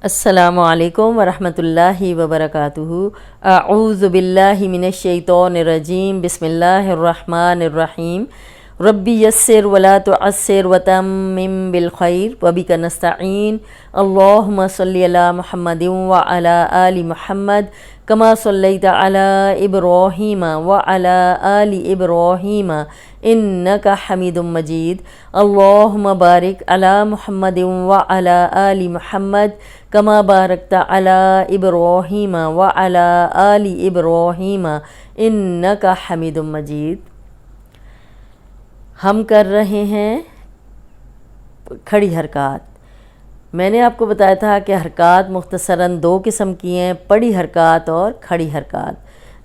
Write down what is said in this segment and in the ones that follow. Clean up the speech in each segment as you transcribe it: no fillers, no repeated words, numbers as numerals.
अस्सलामु अलैकुम वरहमतुल्लाहि वबरकातुहू। अऊज़ु बिल्लाहि मिनश शैतानिर रजीम। बिस्मिल्लाहिर्रहमानिर्रहीम। रब्बी यस्सिर वला तुअस्सिर वतम्मिम बिल खैर वबिका नस्तईन। अल्लाहुम्मा सल्लि अला मुहम्मदिन व अला आलि मुहम्मद कमा सल्लैता अला इब्राहीम व अला आलि इब्राहीम इन्नका हमीदुम मजीद। अल्लाहुम्मा बारिक अला मुहम्मदिन व अला आलि मुहम्मद कमा बारकता अला इब्राहीम व अला आलि इब्राहीम इन्नका हमीदुम मजीद। हम कर रहे हैं खड़ी हरकत। मैंने आपको बताया था कि हरकत मुख्तसरन दो किस्म की हैं, पड़ी हरकत और खड़ी हरकत।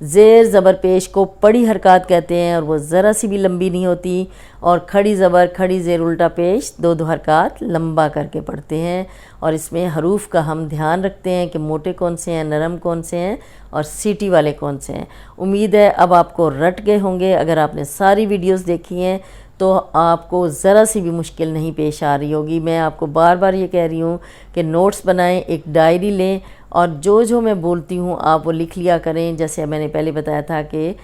ज़ेर ज़बर पेश को पड़ी हरकत कहते हैं और वो ज़रा सी भी लंबी नहीं होती, और खड़ी ज़बर खड़ी ज़ेर उल्टा पेश दो दो हरकत लंबा करके पढ़ते हैं। और इसमें हरूफ का हम ध्यान रखते हैं कि मोटे कौन से हैं, नरम कौन से हैं और सीटी वाले कौन से हैं। उम्मीद है अब आपको रट गए होंगे। अगर आपने सारी वीडियोस देखी हैं तो आपको ज़रा सी भी मुश्किल नहीं पेश आ रही होगी। मैं आपको बार बार ये कह रही हूँ कि नोट्स बनाएं, एक डायरी लें और जो जो मैं बोलती हूँ आप वो लिख लिया करें। जैसे मैंने पहले बताया था कि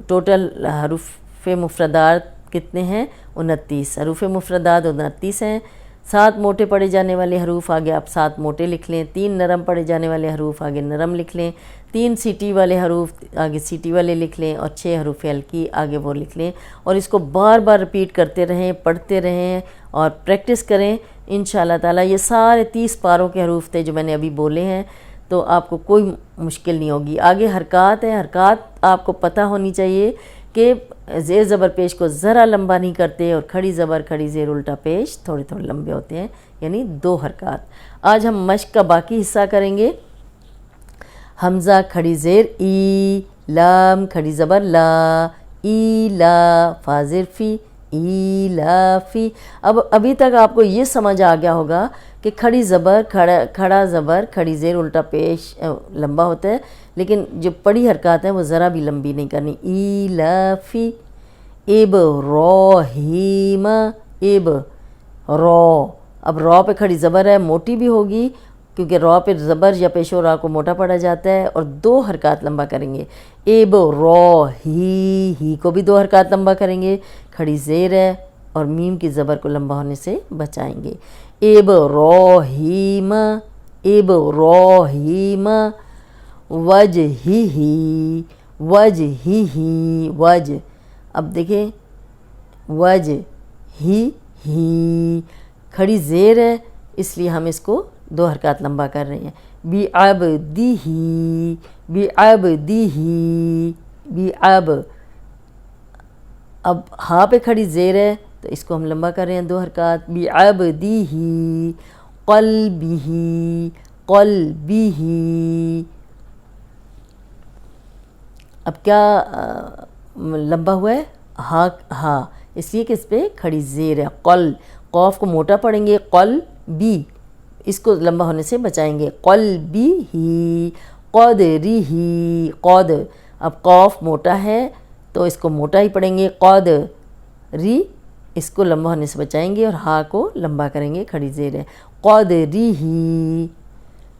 टोटल हरूफ मुफ़रदात कितने हैं, 29 हरूफ मुफ़रदात 29 हैं। 7 मोटे पढ़े जाने वाले हरूफ आगे आप 7 मोटे लिख लें, 3 नरम पढ़े जाने वाले हरूफ आगे नरम लिख लें, 3 सीटी वाले हरूफ आगे सीटी वाले लिख लें और 6 हरूफ हल्की आगे वो लिख लें। और इसको बार बार रिपीट करते रहें, पढ़ते रहें और प्रैक्टिस करें। इंशाअल्लाह ताला ये सारे 30 पारों के हरूफ थे जो मैंने अभी बोले हैं, तो आपको कोई मुश्किल नहीं होगी। आगे हरकत है, हरकत आपको पता होनी चाहिए कि ज़ेर ज़बर पेश को ज़रा लंबा नहीं करते और खड़ी ज़बर खड़ी ज़ेर उल्टा पेश थोड़े थोड़े लंबे होते हैं, यानी 2 हरकत। आज हम मश्क का बाकी हिस्सा करेंगे। हमज़ा खड़ी ज़ेर ई, लाम खड़ी ज़बर ला, ई ला, फाज़िर फ़ी, ई ला फ़ी। अब अभी तक आपको ये समझ आ गया होगा कि खड़ी ज़बर खड़ा ज़बर खड़ी ज़ेर उल्टा पेश लंबा होता है, लेकिन जो पड़ी हरकत है वो ज़रा भी लंबी नहीं करनी। ई ला फ़ी, इब रो हीमा, इब रो। अब रो पे खड़ी ज़बर है, मोटी भी होगी क्योंकि रो पे ज़बर या पेशो रा को मोटा पड़ा जाता है, और 2 हरकत लंबा करेंगे। इब रो ही को भी 2 हरकत लंबा करेंगे। खड़ी ज़ेर है और मीम की ज़बर को लंबा होने से बचाएंगे। इब रो हीमा, इब रो हीमा, वज ही वज ही वज। अब देखें वज ही खड़ी ज़ेर है इसलिए हम इसको 2 हरकत लंबा कर रहे हैं। बी अब दी ही, बी अब दी ही, बी अब। अब हाँ पे खड़ी ज़ेर है तो इसको हम लंबा कर रहे हैं 2 हरकत। बी अब दी ही, क़ल्बिही, क़ल्बिही। अब क्या लंबा हुआ है, हाँ, इसलिए कि इस पर खड़ी ज़ेर है। क़ल, क़ौफ़ को मोटा पढ़ेंगे, क़ल बी, इसको लंबा होने से बचाएंगे। क़ल्बिही, क़दरिही, क़द। अब क़ौफ़ मोटा है तो इसको मोटा ही पढ़ेंगे। क़दरी, इसको लंबा होने से बचाएंगे और हा को लंबा करेंगे, खड़ी ज़ेर है। क़दरिही,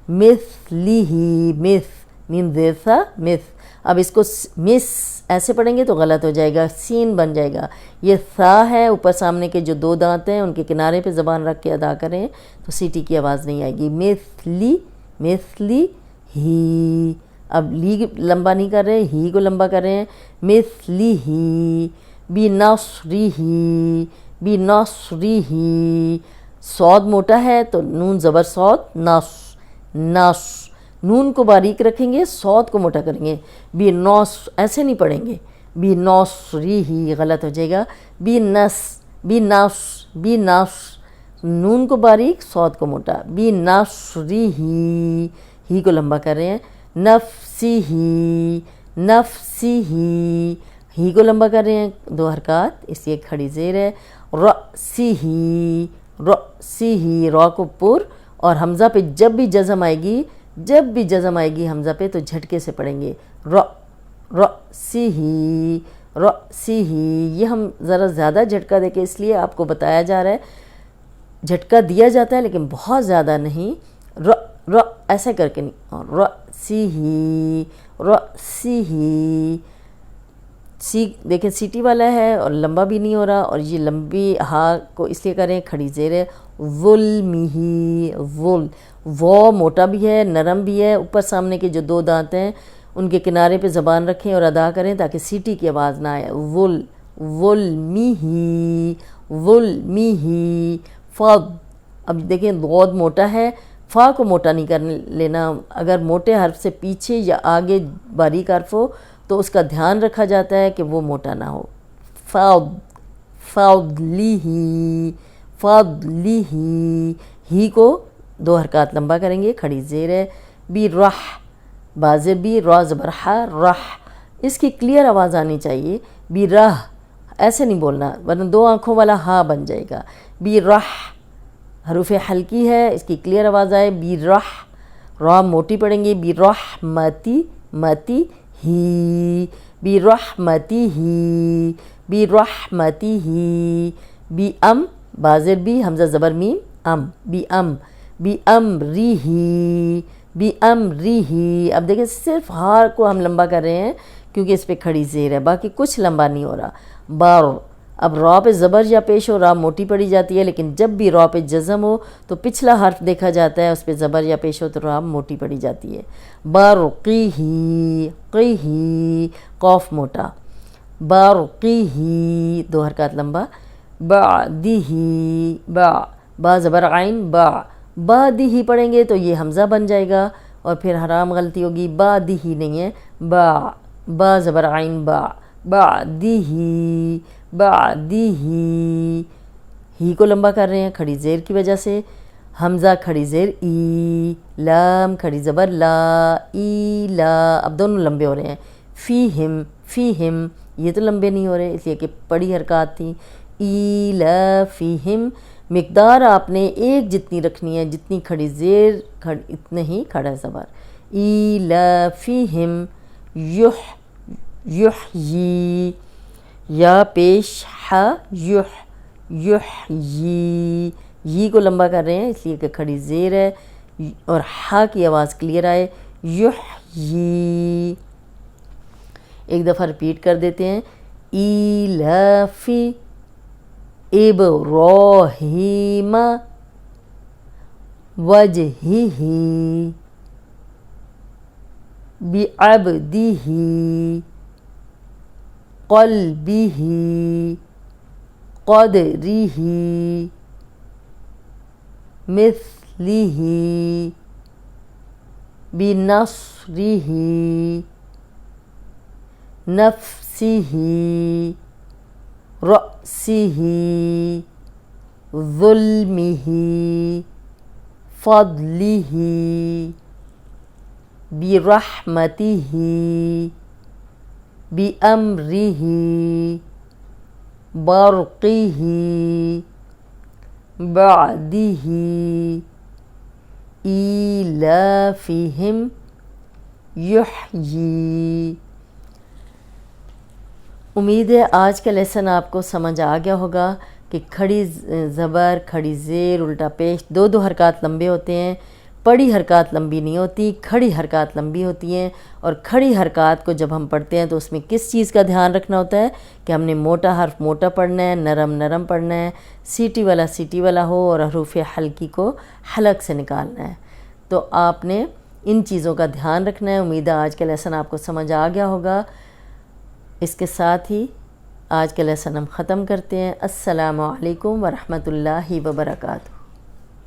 मिस्लिही, मिस, मीम जैसा मिस। अब इसको मिस ऐसे पढ़ेंगे तो गलत हो जाएगा, सीन बन जाएगा। ये सा है, ऊपर सामने के जो 2 दांत हैं उनके किनारे पे ज़बान रख के अदा करें तो सीटी की आवाज़ नहीं आएगी। मिसली, मिसली ही। अब ली लंबा नहीं कर रहे, ही को लंबा कर रहे हैं। मिसली ही, बी नस्री ही, बी नस्री ही। सौद मोटा है तो नून ज़बर सौद, नस, नस। नून को बारीक रखेंगे, सौद को मोटा करेंगे। बी नौस ऐसे नहीं पढ़ेंगे, बी नौसरी ही गलत हो जाएगा। बी नस, बी नस, बी नस। नून को बारीक, सौद को मोटा। बी नसरी ही को लंबा कर रहे हैं। नफसी ही, नफसी ही को लंबा कर रहे हैं 2 हरकत, इसलिए खड़ी ज़ेर है। रसी ही, रसी ही, रॉ को पुर, और हमज़ा पे जब भी जज़म आएगी, जब भी जज़म आएगी हमज़ा पे तो झटके से पढ़ेंगे। रसी ही, रसी ही। ये हम ज़रा ज़्यादा झटका देके इसलिए आपको बताया जा रहा है, झटका दिया जाता है लेकिन बहुत ज़्यादा नहीं। ر ر ایسے کر کے نہیں، رأسیہ رأسیہ، سی دیکھیں سیٹی والا ہے اور لمبا بھی نہیں ہو رہا، اور یہ لمبی ہا کو اس لیے کریں کھڑی زیر ہے، ظلمہ وہ موٹا بھی ہے نرم بھی ہے، اوپر سامنے کے جو دو دانت ہیں ان کے کنارے پہ زبان رکھیں اور ادا کریں تاکہ سیٹی کی آواز نہ آئے، ظلمہ فض۔ اب دیکھیں ضاد موٹا ہے، فا کو موٹا نہیں کر لینا، اگر موٹے حرف سے پیچھے یا آگے باریک حرف ہو تو اس کا دھیان رکھا جاتا ہے کہ وہ موٹا نہ ہو، فضلہ ہی کو 2 حرکات لمبا کریں گے، کھڑی زیر ہے، برح بازر بھی، را زبر ح رح، اس کی کلیئر آواز آنی چاہیے، برح ایسے نہیں بولنا ورنہ 2 آنکھوں والا ہا بن جائے گا، برح حروف حلقی ہے، اس کی کلیئر آواز آئے، برح را موٹی پڑیں گے، برحمتی متی ہی، برحمتی ہی برحمتی ہی، بازر بھی حمزہ زبر میم بامرہ بامرہ۔ اب دیکھیں صرف ہار کو ہم لمبا کر رہے ہیں کیونکہ اس پہ کھڑی زیر ہے، باقی کچھ لمبا نہیں ہو رہا، بار۔ اب را پہ زبر یا پیش ہو را موٹی پڑی جاتی ہے، لیکن جب بھی را پہ جزم ہو تو پچھلا حرف دیکھا جاتا ہے، اس پہ زبر یا پیش ہو تو را موٹی پڑی جاتی ہے، برقیہ قیہ قاف موٹا، برقیہ 2 حرکات لمبا، بعدہ با زبر عین بعدہ پڑھیں گے تو یہ حمزہ بن جائے گا اور پھر حرام غلطی ہوگی، بعدہ نہیں ہے، با زبر عین بعدہ ہی کو لمبا کر رہے ہیں کھڑی زیر کی وجہ سے، حمزہ کھڑی زیر ای، لام کھڑی زبر لا لا، اب دونوں لمبے ہو رہے ہیں، فیہم یہ تو لمبے نہیں ہو رہے اس لیے کہ بڑی حرکات تھیں، ایلافہم، مقدار آپ نے ایک جتنی رکھنی ہے، جتنی کھڑی زیر اتنے ہی کھڑا زبر، ایلافہم یحیی یا پیش ح یحیی، یہ کو لمبا کر رہے ہیں اس لیے کہ کھڑی زیر ہے اور ح کی آواز کلیئر آئے، یحیی۔ ایک دفعہ ریپیٹ کر دیتے ہیں، ایلافی ابراہیم وجہہ بعبدہ قلبہ قدرہ مثلہ بنصرہ نفسہ رأسہ ظلمہ فضلہ برحمتہ بامرہ برقہ بعدہ ایلافہم یحیی۔ امید ہے آج کا لیسن آپ کو سمجھ آ گیا ہوگا کہ کھڑی زبر کھڑی زیر الٹا پیش 2 حرکات لمبے ہوتے ہیں، پڑی حرکات لمبی نہیں ہوتی، کھڑی حرکات لمبی ہوتی ہیں، اور کھڑی حرکات کو جب ہم پڑھتے ہیں تو اس میں کس چیز کا دھیان رکھنا ہوتا ہے کہ ہم نے موٹا حرف موٹا پڑھنا ہے، نرم نرم پڑھنا ہے، سیٹی والا ہو اور حروف حلقی کو حلق سے نکالنا ہے، تو آپ نے ان چیزوں کا دھیان رکھنا ہے۔ امید ہے آج کا لیسن آپ کو سمجھ آ گیا ہوگا۔ اس کے ساتھ ہی آج کا لیسن ہم ختم کرتے ہیں۔ السلام علیکم ورحمۃ اللہ وبرکاتہ۔